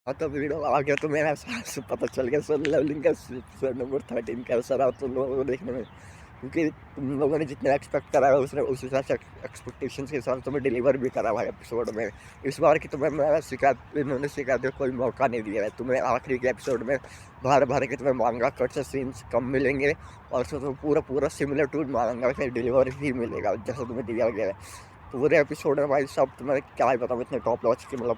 हाँ, तो वीडियो आ गया तो मेरा साहस पता चल गया सर लेवलिंग का एपिसोड नंबर 13 कैसा रहा तुम लोगों को देखने में। क्योंकि तुम लोगों ने जितना एक्सपेक्ट करा है उसने उस हिसाब से एक्सपेक्टेशंस के हिसाब से तुम्हें डिलीवर भी करा भाई एपिसोड में। इस बार की तुम्हें मैं शिकायत इन्होंने शिकायत का कोई मौका नहीं दिया है। तुम्हें आखिरी के एपिसोड में बाहर बाहर के तुम्हें मांगा कट से सीन्स कम मिलेंगे और उसमें तुम्हें पूरा पूरा सिमिलर टू मांगा वैसे डिलीवर ही मिलेगा जैसा तुम्हें दिया गया है। पूरे एपिसोड में भाई सब तुम्हें क्या ही बताऊँ इतने टॉप लॉच की मतलब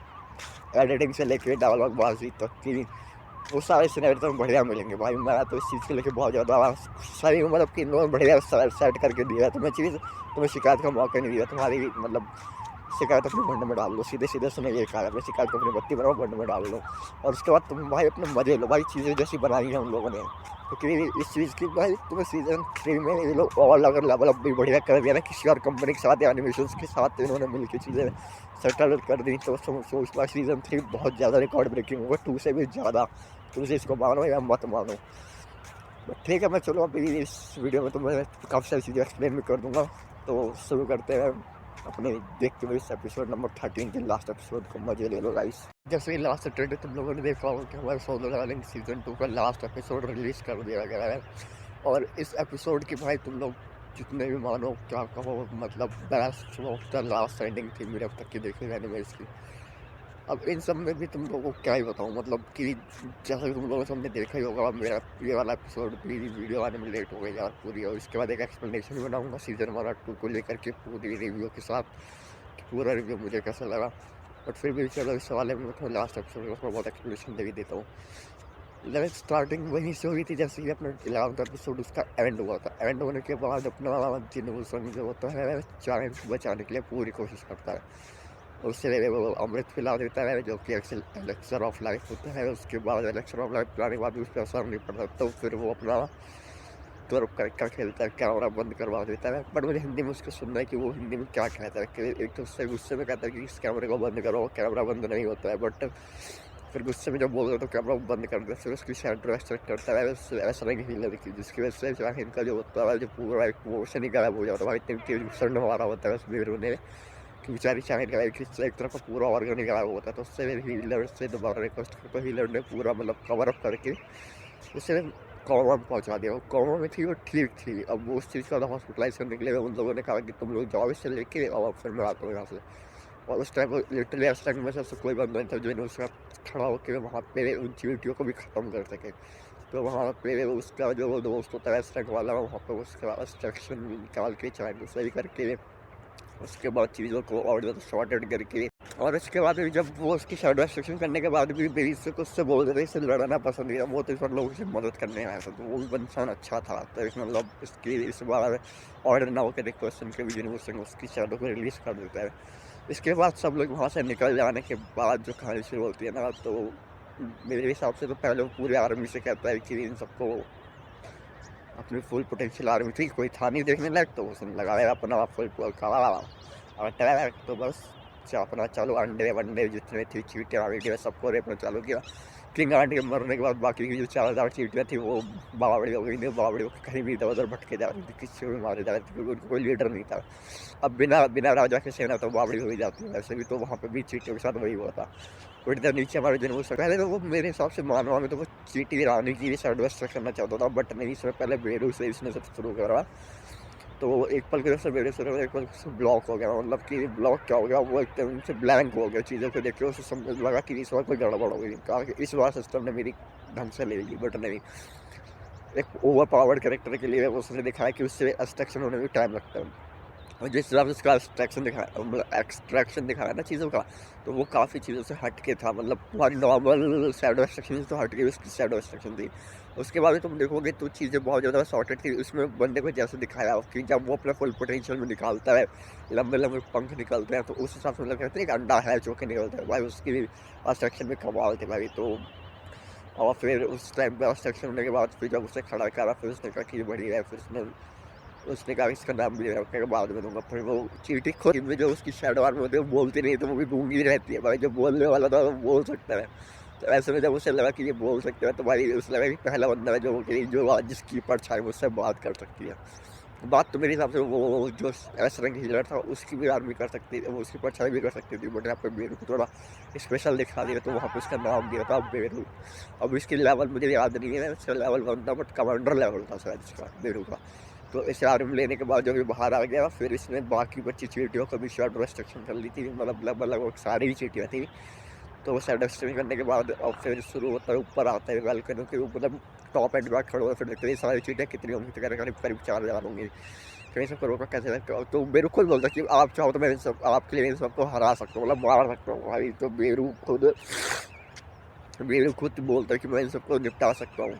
एडिटिंग से लेके डायलॉग बाजी तक की वो सारे सिनेरियो तो बढ़िया मिलेंगे भाई। मैं तो इस चीज़ को लेके बहुत ज़्यादा सही हूँ मतलब कि इन लोगों ने बढ़िया सेट करके दिया है। तुम्हें चीज़ तुम्हें शिकायत का मौका नहीं दिया। तुम्हारी मतलब शिकायत अपने भंड में डाल लो सीधे सीधे सुने ये कहा अपनी शिकायत को अपनी बत्ती बनाओ भंड में डाल लो और उसके बाद तुम भाई अपने मजे लो भाई। चीज़ें जैसी बनाई है उन लोगों ने क्योंकि इस चीज़ की भाई तुम्हें सीजन 3 में ये लोग और अगर लेवल अप भी बढ़िया कर दिया ना किसी और कंपनी के साथ या एनिमेशन के साथ इन्होंने मिलकर चीज़ें सेटल कर दी तो सोचता सीजन 3 बहुत ज़्यादा रिकॉर्ड ब्रेकिंग होगा 2 से भी ज़्यादा। तुम इसको मानो या मत मानो ठीक है। मैं चलो अभी इस वीडियो में तुम्हें काफ़ी सारी चीज़ें एक्सप्लेन भी कर दूंगा। तो शुरू करते हैं अपने देखते हुए इस एपिसोड नंबर 13 के लास्ट एपिसोड को मजे ले लो गाइस। जैसे कि लास्ट सैटरडे तुम लोगों ने देखा होगा कि हमारे सोलो लेवलिंग सीजन 2 का लास्ट एपिसोड रिलीज कर दिया गया है। और इस एपिसोड की भाई तुम लोग जितने भी मानो क्या कहो मतलब best of the last ending थी मेरे अब तक की देखी एनिमेस की। अब इन सब में भी तुम लोगों को क्या ही बताऊँ मतलब कि जैसा कि तुम लोगों ने हमने देखा ही होगा मेरा ये वाला एपिसोड पूरी वीडियो आने में लेट हो गई यार पूरी। और इसके बाद एक एक्सप्लेनेशन भी बनाऊंगा सीजन 1 और 2 को लेकर के पूरी रिव्यू के साथ कि पूरा रिव्यू मुझे कैसा लगा। बट फिर भी चलो इस वाले में मैं लास्ट एपिसोड का बहुत एक्सप्लेनेशन दे भी देता हूँ। लेकिन स्टार्टिंग वहीं से हुई थी जैसे कि अपना 11वां एपिसोड उसका एंड हुआ था। एंड होने के बाद अपना जिन जो होता है चाहे बचाने के लिए पूरी कोशिश करता है। उससे वो अमृत पिला देता है जो कि एलेक्सर ऑफ लाइफ होता है। उसके बाद एलेक्सर ऑफ लाइफ पिलाने के बाद भी उस पर असर नहीं पड़ता तो फिर वो अपना त्वरप करके खेलता है कैमरा बंद करवा देता है। बट मुझे हिंदी में उसको सुनना है कि वो हिंदी में क्या कहता है कि एक तो उससे गुस्से में कहता है कि इस कैमरे को बंद करो कैमरा बंद नहीं होता है। बट फिर गुस्से में जब बोल रहे तो कैमरा बंद कर देता है फिर उसकी शेडो एक्सट्रैक्ट करता है ऐसा नहीं हीलर की जिसकी वजह से जो इनका जो होता है जो पूरा मोशन ही गला हो जाता है भाई। इतनी तेज गुस्सा मारा होता है उस वीडियो ने कि बेचारी शाहिद का एक तरफ का पूरा ऑर्गन निकला हुआ था। तो उससे हीलर से दोबारा रिक्वेस्ट करके हीलर ने पूरा मतलब कवर अप करके उसे कॉमा में पहुंचा दिया। वो कॉमा में थी वो ठीक थी। अब वो उस चीज़ को हॉस्पिटलाइज करने के लिए उन लोगों ने कहा कि तुम लोग जाओ इससे लेके और फिर मैं आता हूँ यहाँ से। और उस टाइम लिटरली ऐसा टाइम में से कोई बंदा नहीं था जो उसके साथ खड़ा होकर वहाँ पे उन चीटियों को भी ख़त्म कर सके। तो वहाँ पे उसका जो दोस्त होता है स्टैंड वाला वहाँ पर उसके बाद इंस्ट्रक्शन निकाल के चाहे सही करके उसके बाद चीज़ों को और ज़्यादा शॉर्टेड करके और उसके बाद भी जब वो उसकी शेडो एक्सट्रैक्शन करने के बाद भी मेरी से उससे बोल रहे थे इससे लड़ना पसंद नहीं था। वो तो इस बार लोगों से मदद करने आया था तो वो भी इंसान अच्छा था। तो इस मतलब इसकी इस बार ऑर्डर ना होकर एक क्वेश्चन के भी उसकी शेडो को रिलीज़ कर देता है। इसके बाद सब लोग वहाँ से निकल जाने के बाद जो कहानी शुरू होती है ना तो मेरे हिसाब से तो पहले वो पूरे आर्मी से कहता है कि इन सबको अपनी फुल पोटेंशियल आर्मी थी कोई था नहीं देखने लायक तो उसने लगाया अपना फुल और तो बस अपना चालू अंडे वंडे जितने थी चीटियाँ वीटियाँ सबको रेपना चालू किया। किंग आंटी के मरने के बाद बाकी की जो 4000 चीटियाँ थी वो बावड़ी हो गई। बावड़ी हो कहीं भी इधर उधर भटके जा रही थी किसी को भी मारे जा रहे थे क्योंकि उनको कोई लीडर नहीं था। अब बिना बिना राजा के सेना तो बावड़ी हो ही जाती है। वैसे भी तो वहाँ पे भी चीटियों के साथ वही हुआ था। बट इधर नीचे हमारे जनरल से पहले तो वो मेरे हिसाब से मानवा में तो वो चीटी रानी की भी साइड वेस्ट करना चाहता था। बट नहीं इसमें पहले बेरू से इसने सब शुरू करा तो एक पल के से बेरू शुरू एक पल से ब्लॉक हो गया। मतलब कि ब्लॉक क्या हो गया वो एकदम से ब्लैंक हो गया। चीज़ों को देख के उसे समझ लगा कि इस बार कोई गड़बड़ हो गई। कहा कि इस बार सिस्टम ने मेरी ढंग से ले ली। बट नहीं एक ओवर पावर्ड कैरेक्टर के लिए उसने दिखाया कि उससे एक्सट्रैक्शन होने में टाइम लगता है। और जिस हिसाब से उसका एक्सट्रैक्शन दिखाया ना चीज़ों का तो वो काफ़ी चीज़ों से हट के था। मतलब तुम्हारी नॉर्मल शैडो एक्सट्रैक्शन तो हट के उसकी शैडो एक्सट्रैक्शन थी। उसके बाद तुम देखोगे तो चीज़ें बहुत ज़्यादा सॉर्टेड थी। उसमें बंदे को जैसे दिखाया कि जब वो अपना फुल पोटेंशियल में निकालता है लंबे लंबे पंख निकलते हैं तो उस हिसाब से मतलब कहते हैं एक अंडा है जो कि निकलता है भाई उसकी भी एक्सट्रैक्शन में कमाल थे भाई। तो और फिर उस टाइम पर एक्सट्रैक्शन होने के बाद फिर जब उसे खड़ा करा फिर उसने कहा कि बढ़िया है। फिर उसने कहा इसका नाम भी रखने के बाद में दूंगा। फिर वो चीटी खुद में जो उसकी शेडो आर्मी होती है वो बोलती नहीं तो वो भी गूंगी रहती है भाई। जो बोलने वाला था वो बोल सकता है। तो ऐसे में जब उसे लगा कि ये बोल सकते हैं तो भाई उसे लगा कि पहला बंदा है जो जिसकी परछाई मुझसे बात कर सकती है। बात तो मेरे हिसाब से वो जो एस रैंक हीलर था उसकी भी आर्मी कर सकती थी, वो उसकी परछाई भी कर सकती थी, बट यहाँ पे बेरू को थोड़ा स्पेशल दिखा दिया तो वहाँ पे उसका नाम दिया था बेरू। अब इसकी लेवल मुझे याद नहीं है, इसका लेवल 1 था बट कमांडर लेवल था शायद इसका बेरू का। तो इसे आर्मी लेने के बाद जो भी बाहर आ गया, फिर इसने बाकी बच्ची चीटियों को भी शॉर्ट रेस्ट्रिक्शन कर ली थी, मतलब लगभग सारी ही चीटियाँ थी। तो वो सेट एक्सटेंड करने के बाद अब फिर शुरू होता है, ऊपर आता है बालकनी के ऊपर, मतलब टॉप एंड बैक खड़े हुए, फिर देखते हैं सारी चीज़ें कितनी होंगी, तो करीब करीब 4,000 होंगी। कहीं से करोड़ का कैसे, तो बेरू खुद बोलता कि आप चाहो तो मैं सब आपके लिए इन सबको हरा सकता हूँ, मतलब मार सकता हूँ भाई। तो बेरू खुद बोलता है कि मैं इन सबको निपटा सकता हूँ,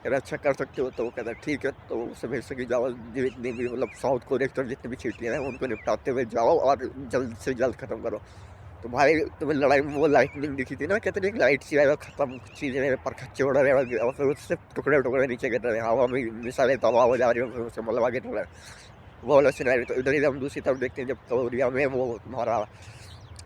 अगर अच्छा कर सकते हो तो वो कहता है ठीक है। तो उससे भेज सके जाओ, जितनी भी मतलब साउथ कोरिया की तरफ जितनी भी चीटियाँ हैं उनको निपटाते हुए जाओ और जल्द से जल्द खत्म करो। तो भाई तुम्हें लड़ाई में वो लाइटनिंग दिखी थी ना, कहते थे लाइट सी आएगा, खत्म चीज़ें मेरे पर खच्चे उड़ रहे हैं और फिर उससे टुकड़े टुकड़े नीचे गिर रहे हैं, हवा में मिसाइलें तबाह हो जा रही है, उससे मतलब आगे टुकड़े वो वाला सिनेरियो। तो इधर ही हम दूसरी तरफ देखते हैं जब कोरिया में वो तुम्हारा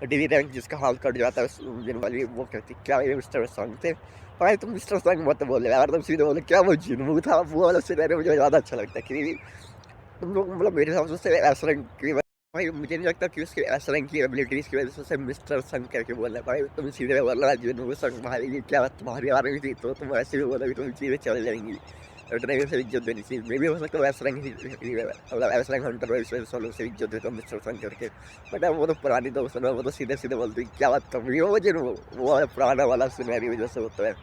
डिवी रैंक जिसका हाल कट जाता है उस दिन वाली, वो कहती क्या ये मिस्टर संग थे। भाई तुम मिस्टर संग मत बोले यार, तुम सीधे बोले क्या वो जिनमू था, वो वाला सिनेरियो मुझे ज़्यादा अच्छा लगता है कि तुम लोग मतलब मेरे हिसाब से ऐसा रैंक की भाई मुझे नहीं लगता कि उसके ऐसा रैंक की एबिलिटीज़ की वजह से उसे मिस्टर संग करके बोलना है। भाई तुम सीधे बोलना जिनमू संग भाई ये क्या बात तुम्हारी आ रही थी, तो तुम ऐसे भी बोला कि तुम चीज़ें चल जाएंगी, ड्राइवर से इज्जत देनी चाहिए। मे भी हो सकता है ऐसा रैंक मतलब ऐसा रैंक हंटर वाइस सोलो से इज्जत देता हूँ मिस्टर संग करके, बट वो तो पुरानी दोस्त है, वो तो सीधे सीधे बोलते क्या बात तुम वो वो पुराना वाला सिनेरियो जैसे होता है,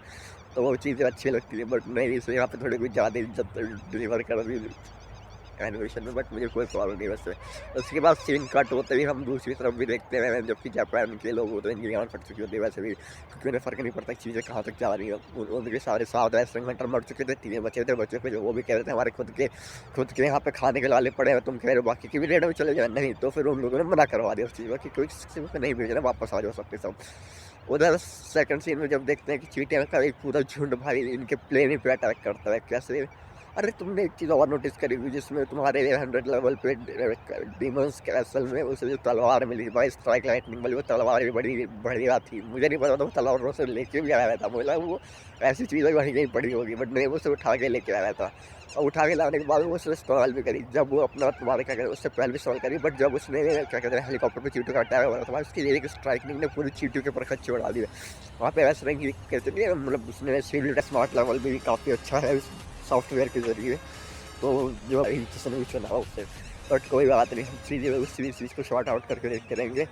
तो वो चीज़ें अच्छी लगती है। बट नहीं इसमें यहाँ पे थोड़ी कुछ ज़्यादा इज्जत डिलीवर कर दी एनिमेशन में, बट मुझे कोई प्रॉब्लम नहीं वैसे। उसके बाद सीन कट होते हुए हम दूसरी तरफ भी देखते हैं, जबकि जापान के लोग होते हैं इनकी जान फट चुकी होती है वैसे भी, क्योंकि उन्हें फ़र्क नहीं पड़ता चीज़ें कहाँ तक जा रही है। उनके सारे 7 रेस्टोरेंट हंटर मर चुके थे, 3 बचे थे, बच्चों पे जो वो भी कह रहे थे हमारे खुद के यहाँ पे खाने के लाले पड़े हैं, तुम कह रहे हो बाकी की भी रेट में चले जाए, नहीं तो फिर उन लोगों ने मना करवा दिया उस चीज़ में कि कोई किसी को नहीं भेजना, वापस आ जाओ सबके सब। उधर सेकंड सीन में जब देखते हैं कि चीटियाँ का एक पूरा झुंड भाई इनके प्लेन पे अटैक करता है कैसे। अरे तुमने एक चीज़ और नोटिस करी हुई जिसमें तुम्हारे 100 लेवल पे डीमंस कैसल में उसे जो तलवार मिली भाई स्ट्राइक लाइटनिंग वाली, वो तलवार भी बड़ी बढ़िया थी, मुझे नहीं पता था वो तलवार से लेके भी आया था, बोला वो ऐसी चीज़ वहीं कहीं पड़ी होगी, बट नहीं वो उसे उठा के लेके आया था। और उठा के लाने के बाद वो उसने इस्तेमाल भी करी, जब वो अपना तुम्हारे क्या कहते उससे पहले भी इस्तेमाल करी, बट जब उसने क्या कहते हैं हेलीकॉप्टर पर चीटू का अटैक हुआ था उसकी एक स्ट्राइकनिंग ने पूरी चीटू के ऊपर खच्चे उड़ा दिए। वहाँ पे ऐसा नहीं कहते नहीं मतलब उसने शील्ड स्मार्ट लेवल भी काफ़ी अच्छा है सॉफ्टवेयर के जरिए, तो जो सोल्यूशन है उससे, बट कोई बात नहीं हम चीज़ें उस चीज़ को शॉर्ट आउट करके देखते रहेंगे।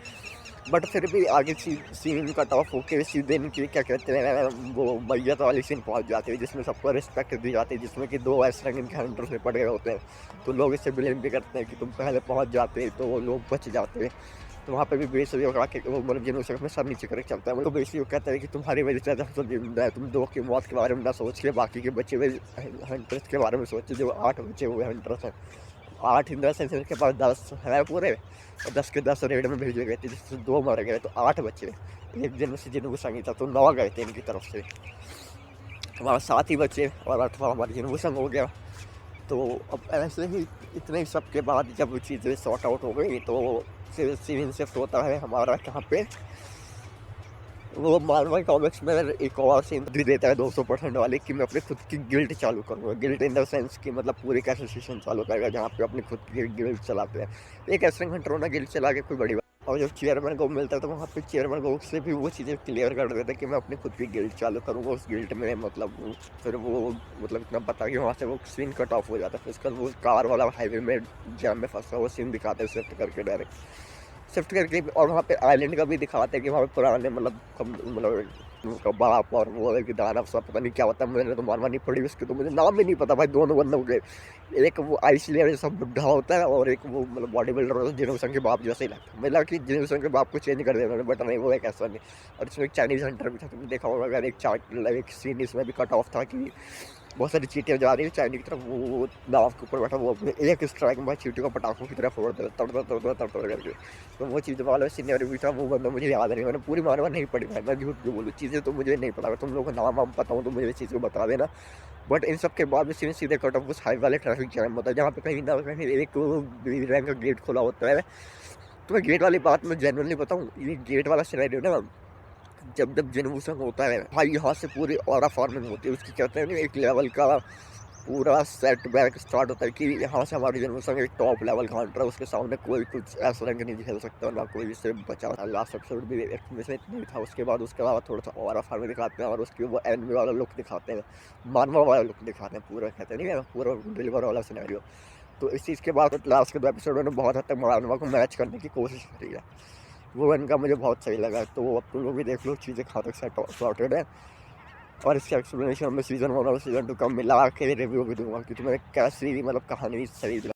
बट फिर भी आगे सीन कट ऑफ होकर सीधे इनकी क्या कहते हैं वो मैयत वाली सीन पहुंच जाती है जिसमें सबको रिस्पेक्ट दी जाती है, जिसमें कि 2 ऐसे रंग इनके हंटर में पड़ गए होते हैं, तो लोग इससे ब्लेम भी करते हैं कि तुम पहले पहुंच जाते तो वो लोग बच जाते हैं। तो वहाँ पे भी बेसब्री होगा कि वो मतलब जिन्होंने में सब नीचे करके चलता है, मतलब बेसब्री वो कहता है कि तुम्हारी वजह से तो जिंदा है, तुम 2 की मौत के बारे में ना सोच के बाकी के बचे हुए हंटर्स के बारे में सोचो, जो 8 बचे हुए हंटर्स हैं, 8 इन द सेंस के पास 10 है पूरे, और 10 के 10 रेड में भेजे गए थे जिससे 2 मर गए, तो 8 बचे। एक दिन में से जिनको संगी था तो 9 गए थे इनकी तरफ से, हमारा 7 ही बचे और 8वां हमारे जिनको संग हो गया। तो अब ऐसे ही इतने सब के बाद जब चीज़ें सॉर्ट आउट हो गई तो सीन शिफ्ट होता है हमारा कहाँ पे, वो मार्वल कॉमिक्स में एक और सीन भी देता है 200% वाले कि मैं अपने खुद की गिल्ड चालू करूँगा, गिल्ड इन द सेंस कि मतलब पूरी एक एसोसिएशन चालू करेगा जहाँ पे अपनी खुद की गिल्ड चलाते हैं। एक ऐसे हंटर ना गिल्ड चला के कोई बड़ी बात, और जब चेयरमैन को मिलता है तो वहाँ पे चेयरमैन को से भी वो चीज़ें क्लियर कर देते हैं कि मैं अपनी खुद की गिल्ड चालू करूँगा उस गिल्ड में, मतलब फिर वो मतलब इतना पता कि वहाँ से वो सीन कट ऑफ हो जाता है। फिर उसका वो कार वाला हाईवे में जैम में फंसा वो सीन दिखाते हैं शिफ्ट करके डायरेक्ट शिफ्ट करके, और वहाँ पे आइलैंड का भी दिखाते हैं कि वहाँ पे पुराने मतलब उनका बाप और वो एक दानव सा पता नहीं क्या होता है, मैंने तो मारवा नहीं पड़ी उसके, तो मुझे नाम भी नहीं पता भाई, दोनों बंदों के, एक वो आइसलैंड सब बुढ़ा होता है और एक वो मतलब बॉडी बिल्डर होता है जिनोसन के बाप जैसे ही लगता है, मतलब कि जिनोसन के बाप को चेंज कर दिया उन्होंने, बट नहीं वो एक ऐसा नहीं। और इसमें एक चाइनीज़ हंटर भी था, तुमने देखा होगा अगर एक सीन इसमें भी कट ऑफ था कि बहुत सारी चीटियाँ जा रही है चाइनीज की तरफ, वो नाव के ऊपर बैठा वो अपने एक स्ट्राइक में चीटियों को पटाखों की तरफ फोड़ देता तड़ करके, तो वो चीज़ वाला सीनियर भी था, वो बंदा मुझे याद नहीं, मैंने पूरी मारवा नहीं पड़ी भाई, मैं झूठ क्यों बोलूँ, चीज़ें तो मुझे नहीं पता, तुम लोगों को नाम वाम पता हो तो मुझे इस चीज़ को बता देना। बट इन सब के बाद भी सीधे कट ऑफ उस हाई वाले ट्रैफिक जैम होता है जहाँ पे कहीं ना कहीं एक रैंक का गेट खुला होता है। तो मैं गेट वाली बात मैं जेन्युइनली बताऊँ, ये गेट वाला सिनेरियो ना जब जिनवू संग होता है भाई यहाँ से पूरी ऑरा फार्मिंग होती है उसकी, कहते हैं ना एक लेवल का पूरा सेट बैक स्टार्ट होता है कि यहाँ से हमारी जनरेशन एक टॉप लेवल का हंटर है, उसके सामने कोई कुछ ऐसा रंग नहीं खेल सकता और ना कोई इससे बचा। लास्ट एपिसोड भी एक में से इतना ही था, उसके बाद उसके अलावा थोड़ा सा और फार्म दिखाते हैं और उसकी वो एनिमी वाला लुक दिखाते हैं, मानवा वाला लुक दिखाते हैं, पूरा कहते नहीं है पूरा डिलीवर वाला सिनेरियो। तो इस चीज़ के बाद लास्ट के 2 एपिसोड में बहुत हद तक मानवा को मैच करने की कोशिश करी है, वो इनका मुझे बहुत सही लगा। तो वो अब तुम लोग भी देख लो चीज़ें कहाँ तक सेट सॉर्टेड है, और इसका एक्सप्लेनेशन में सीजन 1 और सीजन 2 का मिला के रिव्यू भी दूंगा, क्योंकि मैंने कैसी मतलब कहानी सही